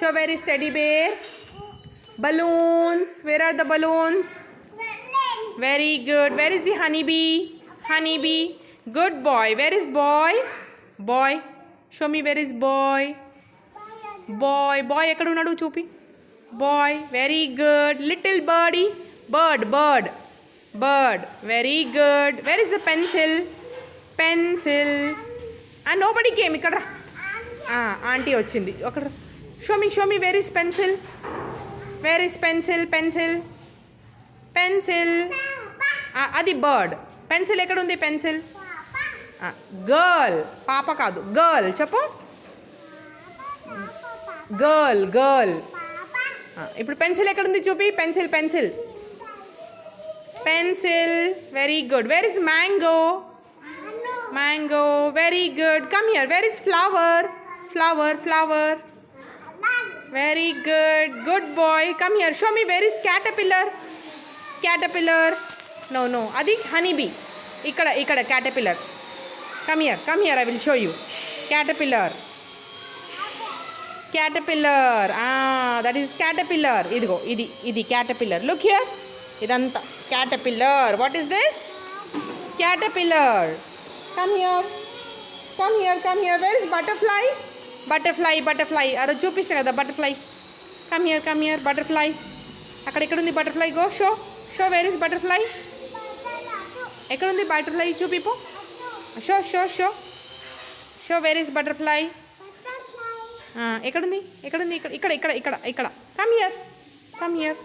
Show where is teddy bear. Balloons. Where are the balloons? Very good. Where is the honeybee? Honeybee. Good boy. Where is boy? Boy. Show me where is boy. Boy. Boy ఎక్కడ ఉన్నాడు చూపి. Boy. Very good. Little birdie. Bird. Bird. Bird. Very good. Where is the pencil? Pencil. And nobody came. ఇక్కడ aunty వచ్చింది. అక్కడ show me where is pencil? Where is pencil? Pencil. Pencil. అది bird. Pencil ఎక్కడ ఉంది? Pencil. Girl. పాప కాదు, girl చెప్పు. Girl. Girl. ఇప్పుడు పెన్సిల్ ఎక్కడ ఉంది చూపి. Pencil. Pencil. Pencil. Very good. Where is mango? Mango. Very good. Come here. Where is flower? Flower. Flower. Very good. Good boy. Come here. Show me where is caterpillar? Caterpillar. No no, అది honeybee. ఇక్కడ ఇక్కడ caterpillar. Come here. Come here. I will show you. Caterpillar. Caterpillar. That is caterpillar. ఇదిగో ఇది ఇది caterpillar. Look here. ఇదంతా caterpillar. What is this? Caterpillar. Come here. Come here. Come here. Where is butterfly? Butterfly. Butterfly. అరే చూపిస్తా కదా butterfly. Come here. Come here. Butterfly. అక్కడ ఎక్కడ ఉంది butterfly? Go show. Show where is butterfly? ఎక్కడ ఉంది butterfly? చూపిపో. Show show show show where is butterfly? ఎక్కడుంది? ఎక్కడుంది? ఇక్కడ ఇక్కడ ఇక్కడ ఇక్కడ ఇక్కడ. Come here. Come here.